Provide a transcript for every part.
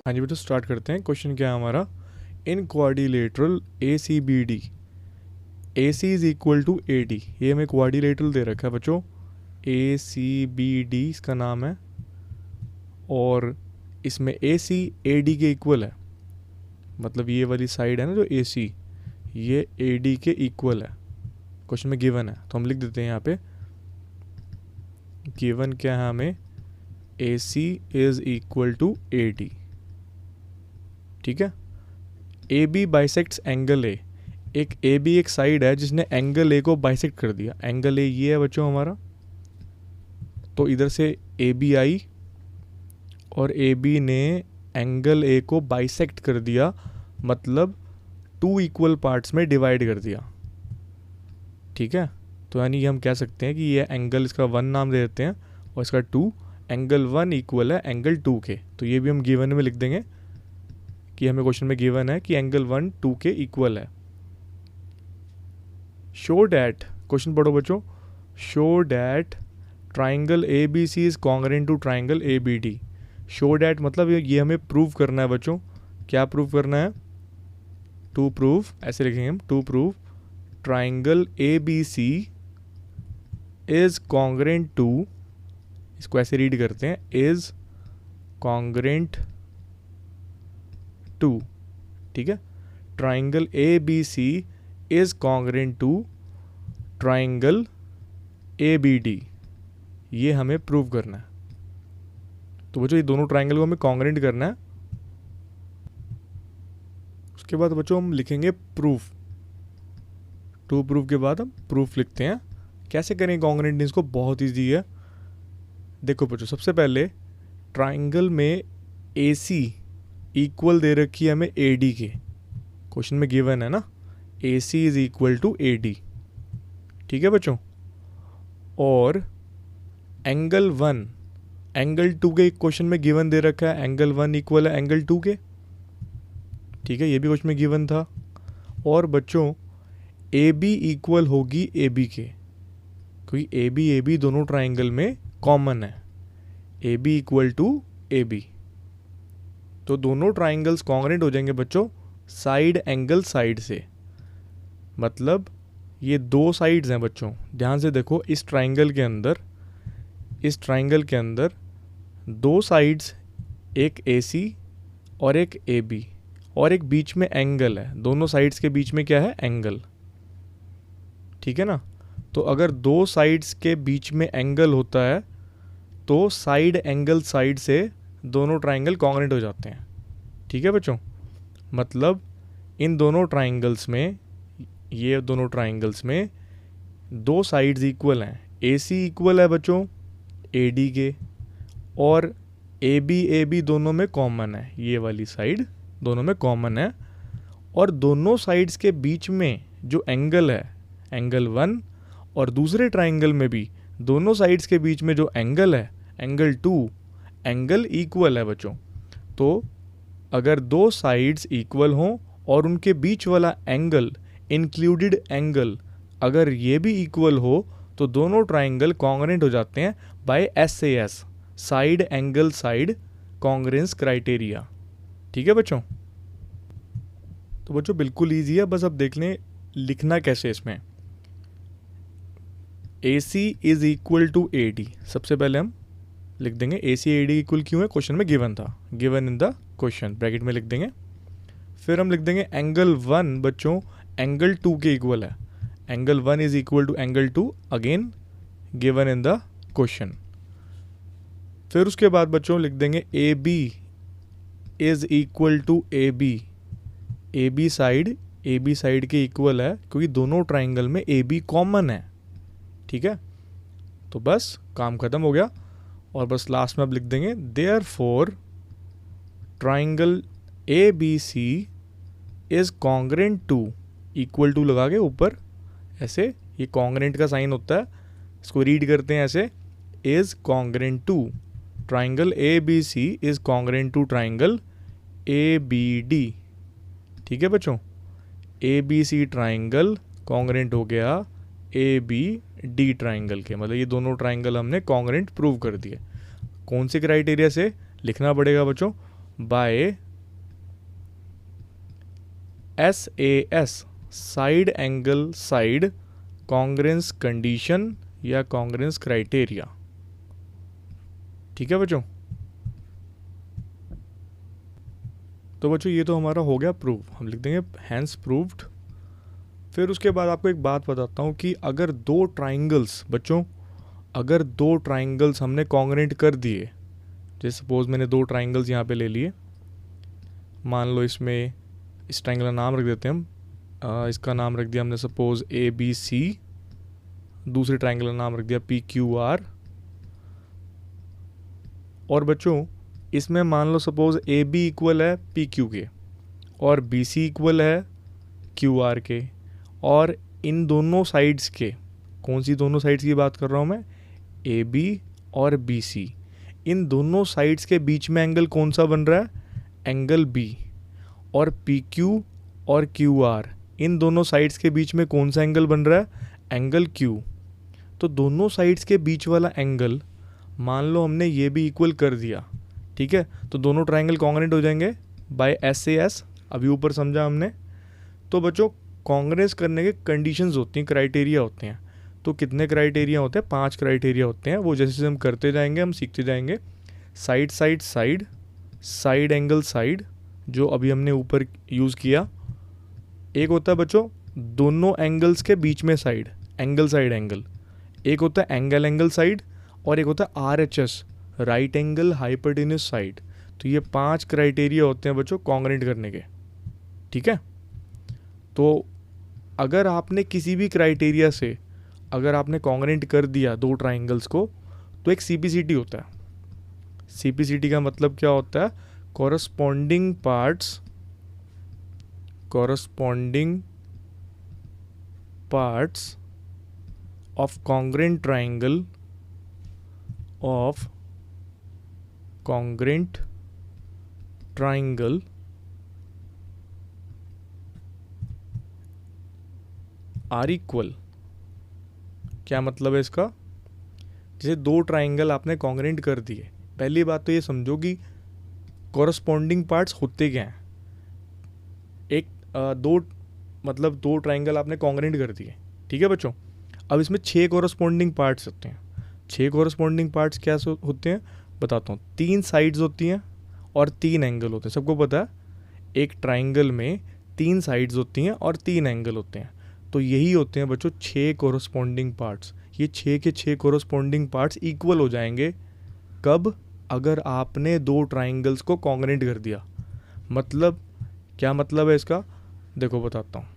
हाँ जी बेटा, स्टार्ट करते हैं। क्वेश्चन क्या है हमारा, in quadrilateral A C B D A C is equal to A D. ये हमें क्वाड्रिलेटरल दे रखा है बच्चों, ए सी बी डी इसका नाम है, और इसमें ए सी ए डी के इक्वल है। मतलब ये वाली साइड है ना जो ए सी, ये ए डी के इक्वल है। क्वेश्चन में गिवन है तो हम लिख देते हैं यहाँ पे, गिवन क्या है हमें, A C is equal to A D. ठीक है। A B bisects angle A, एक ए बी एक साइड है जिसने एंगल ए को बाइसेक्ट कर दिया। एंगल ए ये है बच्चों हमारा, तो इधर से ए बी आई और ए बी ने एंगल ए को बाइसेक्ट कर दिया, मतलब टू इक्वल पार्ट्स में डिवाइड कर दिया। ठीक है। तो यानी हम कह सकते हैं कि ये एंगल, इसका वन नाम दे देते हैं और इसका टू, एंगल वन इक्वल है एंगल टू के। तो ये भी हम गिवन में लिख देंगे कि हमें क्वेश्चन में गिवन है कि एंगल वन टू के इक्वल है। शो डैट, क्वेश्चन पढ़ो बच्चों, show that triangle A B C is congruent to triangle A B D. Show that मतलब ये हमें प्रूव करना है बच्चों। क्या प्रूव करना है? टू प्रूव, ऐसे लिखेंगे हम, to prove triangle A B C is congruent to, इसको ऐसे रीड करते हैं, इज कॉन्ग्रुएंट टू। ठीक है। Triangle A B C is congruent to triangle A B D, ये हमें प्रूव करना है। तो बच्चों ये दोनों ट्राइंगल को हमें कॉन्ग्रुएंट करना है। उसके बाद बच्चों हम लिखेंगे प्रूफ। टू प्रूफ के बाद हम प्रूफ लिखते हैं। कैसे करें कॉन्ग्रुएंट, इसको बहुत ईजी है। देखो बच्चों, सबसे पहले ट्राइंगल में ए सी इक्वल दे रखी है हमें ए डी के। क्वेश्चन में गिवन है ना, A C is equal to A D. ठीक है बच्चों। और एंगल वन, एंगल टू के क्वेश्चन में गिवन दे रखा है, एंगल वन इक्वल है एंगल टू के। ठीक है, ये भी क्वेश्चन में गिवन था। और बच्चों ए बी इक्वल होगी ए बी के, क्योंकि ए बी दोनों ट्राइंगल में कॉमन है। A B equal to A B, तो दोनों ट्राइंगल्स कॉन्ग्रुएंट हो जाएंगे बच्चों साइड एंगल साइड से। मतलब ये दो साइड्स हैं बच्चों, ध्यान से देखो, इस ट्राइंगल के अंदर दो साइड्स, एक ए सी और एक ए बी, और एक बीच में एंगल है। दोनों साइड्स के बीच में क्या है? एंगल। ठीक है ना। तो अगर दो साइड्स के बीच में एंगल होता है तो साइड एंगल साइड से दोनों ट्राइंगल कॉन्ग्रुएंट हो जाते हैं। ठीक है बच्चों। मतलब इन दोनों ट्राइंगल्स में, ये दोनों ट्राइंगल्स में दो साइड्स इक्वल हैं। ए सी इक्वल है बच्चों ए डी के, और ए बी दोनों में कॉमन है, ये वाली साइड दोनों में कॉमन है। और दोनों साइड्स के बीच में जो एंगल है, एंगल वन, और दूसरे ट्राइंगल में भी दोनों साइड्स के बीच में जो एंगल है, एंगल टू, एंगल इक्वल है बच्चों। तो अगर दो साइड्स इक्वल हों और उनके बीच वाला एंगल, इंक्लूडेड एंगल, अगर ये भी इक्वल हो तो दोनों ट्राइंगल कॉन्ग्रुएंट हो जाते हैं by SAS, side angle side congruence criteria. ठीक है बच्चों। तो बच्चों बिल्कुल ईजी है, बस अब देख लें लिखना कैसे इसमें। A C is equal to A D, सबसे पहले हम लिख देंगे ए सी ए डी इक्वल क्यों है, क्वेश्चन में गिवन था, given in the question, bracket में लिख देंगे। फिर हम लिख देंगे एंगल वन बच्चों एंगल टू के इक्वल है। Angle one is equal to angle two, again given in the question. फिर उसके बाद बच्चों लिख देंगे A B is equal to A B. A B side के इक्वल है, क्योंकि दोनों ट्राइंगल में ए बी कॉमन है। ठीक है। तो बस काम खत्म हो गया। और बस लास्ट में अब लिख देंगे therefore triangle A B C is congruent to, equal to लगा के ऊपर ऐसे, ये कॉन्ग्रुएंट का साइन होता है, इसको रीड करते हैं ऐसे, is congruent to triangle A B C is congruent to triangle A B D. ठीक है बच्चों। A B C triangle congruent हो गया ए बी डी ट्राइंगल के, मतलब ये दोनों ट्राइंगल हमने कॉन्ग्रुएंट प्रूव कर दिए। कौन से क्राइटेरिया से लिखना पड़ेगा बच्चों? By SAS side angle side congruence condition या कॉन्ग्रेंस क्राइटेरिया। ठीक है बच्चों, तो बच्चों ये तो हमारा हो गया प्रूव, हम लिख देंगे हैंस प्रूव्ड। फिर उसके बाद आपको एक बात बताता हूँ कि अगर दो ट्राइंगल्स बच्चों, अगर दो ट्राइंगल्स हमने कॉन्ग्रेंट कर दिए, जैसे सपोज मैंने दो ट्राइंगल्स यहाँ पे ले लिए, मान लो इसमें इस ट्राइंगल का नाम रख देते हैं हम, इसका नाम रख दिया हमने सपोज ABC, दूसरे ट्राइंगल का नाम रख दिया PQR, और बच्चों इसमें मान लो सपोज AB इक्वल है PQ के और BC इक्वल है QR के, और इन दोनों साइड्स के, कौन सी दोनों साइड्स की बात कर रहा हूँ मैं, AB और BC, इन दोनों साइड्स के बीच में एंगल कौन सा बन रहा है, एंगल B, और PQ और QR इन दोनों साइड्स के बीच में कौन सा एंगल बन रहा है, एंगल Q। तो दोनों साइड्स के बीच वाला एंगल मान लो हमने ये भी इक्वल कर दिया, ठीक है, तो दोनों ट्राइंगल कॉन्ग्रेंट हो जाएंगे बाय SAS, अभी ऊपर समझा हमने। तो बच्चों कॉन्ग्रेंस करने के कंडीशंस होती हैं, क्राइटेरिया होते हैं। तो कितने क्राइटेरिया होते हैं, 5 क्राइटेरिया होते हैं, वो जैसे जैसे हम करते जाएंगे हम सीखते जाएंगे। Side side side, side angle side, जो अभी हमने ऊपर यूज़ किया। एक होता है बच्चों दोनों एंगल्स के बीच में साइड, एंगल साइड एंगल। एक होता है एंगल एंगल साइड, और एक होता है RHS, right angle hypotenuse side. तो ये 5 क्राइटेरिया होते हैं बच्चों कॉन्ग्रेंट करने के, ठीक है। तो अगर आपने किसी भी क्राइटेरिया से अगर आपने कॉन्ग्रेंट कर दिया दो ट्राइंगल्स को, तो एक CPCT होता है। CPCT का मतलब क्या होता है, corresponding parts of congruent triangle are equal. क्या मतलब है इसका, जैसे दो ट्राइंगल आपने कॉन्ग्रेंट कर दिए, पहली बात तो ये समझो कि कॉरस्पॉन्डिंग पार्ट्स होते क्या हैं। एक दो ट्राइंगल आपने कॉन्ग्रेंट कर दिए, ठीक है बच्चों। अब इसमें 6 कॉरस्पॉन्डिंग पार्ट्स होते हैं। 6 कॉरस्पॉन्डिंग पार्ट्स क्या होते हैं बताता हूँ। 3 साइड्स होती हैं और 3 एंगल होते हैं, सबको पता है। एक ट्राइंगल में 3 साइड्स होती हैं और 3 एंगल होते हैं, तो यही होते हैं बच्चों 6 कॉरस्पॉन्डिंग पार्ट्स। ये 6 के 6 कॉरस्पॉन्डिंग पार्ट्स इक्वल हो जाएंगे कब, अगर आपने दो ट्राइंगल्स को कॉन्ग्रेंट कर दिया। मतलब क्या मतलब है इसका, देखो बताता हूँ।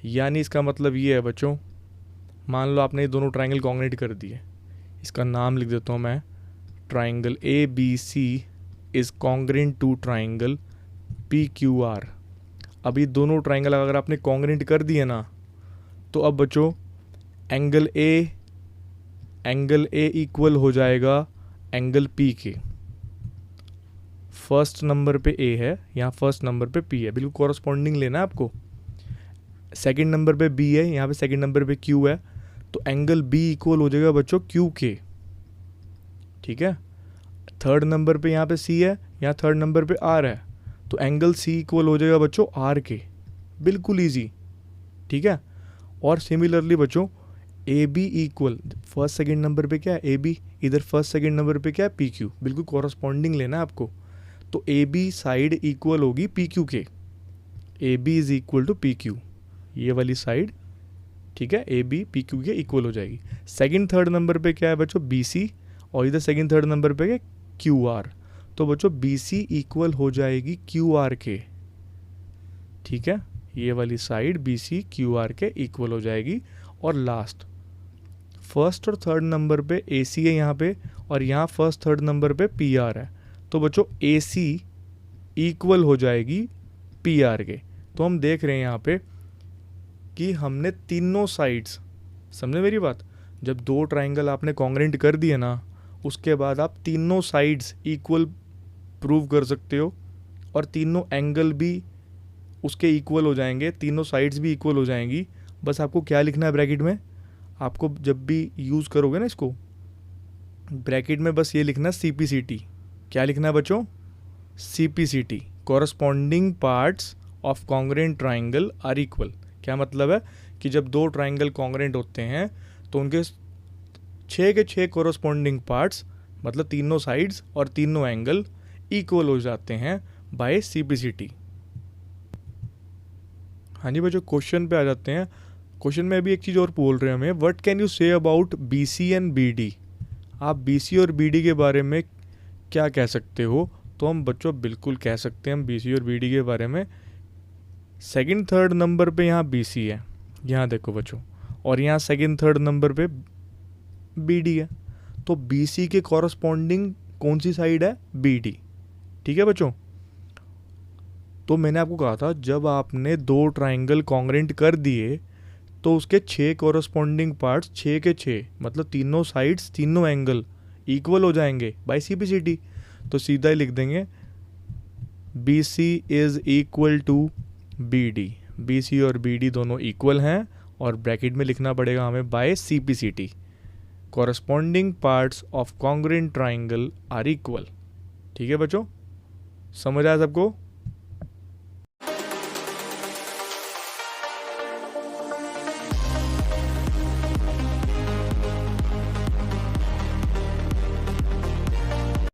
यानी इसका मतलब ये है बच्चों, मान लो आपने ये दोनों ट्राइंगल कॉन्ग्रेंट कर दिए, इसका नाम लिख देता हूँ मैं, triangle ABC is congruent to triangle PQR। अब ये दोनों ट्राइंगल अगर आपने कॉन्ग्रेंट कर दिए ना, तो अब बच्चों एंगल A इक्वल हो जाएगा एंगल P के। फर्स्ट नंबर पे A है, यहाँ फर्स्ट नंबर पे P है, बिल्कुल कॉरस्पॉन्डिंग लेना है आपको। सेकंड नंबर पे B है, यहाँ पे सेकंड नंबर पे Q है, तो एंगल B इक्वल हो जाएगा बच्चों Q के, ठीक है। थर्ड नंबर पे यहाँ पे C है, यहाँ थर्ड नंबर पे R है, तो एंगल C इक्वल हो जाएगा बच्चों R के, बिल्कुल इजी, ठीक है। और सिमिलरली बच्चों AB equal, first second number पे क्या है AB, इधर फर्स्ट सेकंड नंबर पे क्या है PQ, बिल्कुल कॉरस्पॉन्डिंग लेना है आपको। तो AB साइड इक्वल होगी PQ के, AB is equal to PQ, ये वाली साइड, ठीक है, AB PQ के इक्वल हो जाएगी। सेकंड थर्ड नंबर पे क्या है बच्चों BC, और इधर सेकंड थर्ड नंबर पे क्या QR, तो बच्चों BC इक्वल हो जाएगी QR के, ठीक है, ये वाली साइड BC QR के इक्वल हो जाएगी। और लास्ट फर्स्ट और थर्ड नंबर पे AC है यहाँ पे, और यहाँ फर्स्ट थर्ड नंबर पे PR है, तो बच्चों AC इक्वल हो जाएगी PR के। तो हम देख रहे हैं यहाँ पे कि हमने तीनों साइड्स, समझे मेरी बात, जब दो ट्राइंगल आपने कॉन्ग्रेंट कर दिए ना, उसके बाद आप तीनों साइड्स इक्वल प्रूव कर सकते हो, और तीनों एंगल भी उसके इक्वल हो जाएंगे, तीनों साइड्स भी इक्वल हो जाएंगी। बस आपको क्या लिखना है ब्रैकेट में, आपको जब भी यूज़ करोगे ना इसको, ब्रैकेट में बस ये लिखना CPCT। क्या लिखना है बच्चों, CPCT, corresponding parts of congruent triangle are equal. क्या मतलब है कि जब दो ट्राइंगल कॉन्ग्रेंट होते हैं तो उनके 6 के 6 कॉरस्पॉन्डिंग पार्ट्स मतलब तीनों साइड्स और तीनों एंगल इक्वल हो जाते हैं बाय CPCT। हाँ जी बच्चों, क्वेश्चन पे आ जाते हैं। क्वेश्चन में अभी एक चीज़ और बोल रहे हैं हमें, what can you say about BC and BD। आप BC और BD के बारे में क्या कह सकते हो? तो हम बच्चों बिल्कुल कह सकते हैं हम BC और BD के बारे में, सेकंड थर्ड नंबर पे यहाँ BC है, यहाँ देखो बच्चों, और यहाँ सेकंड थर्ड नंबर पे BD है। तो BC के कॉरस्पॉन्डिंग कौन सी साइड है? BD। ठीक है बच्चों, तो मैंने आपको कहा था जब आपने दो ट्राइंगल कॉन्ग्रेंट कर दिए तो उसके 6 कॉरस्पॉन्डिंग पार्ट्स 6 के 6 मतलब तीनों साइड्स तीनों एंगल इक्वल हो जाएंगे बाय CPCT। तो सीधा ही लिख देंगे BC is equal to BD। BC और BD दोनों इक्वल हैं और ब्रैकेट में लिखना पड़ेगा हमें by CPCT, corresponding parts of congruent triangle are equal. ठीक है बच्चों, समझ आया सबको?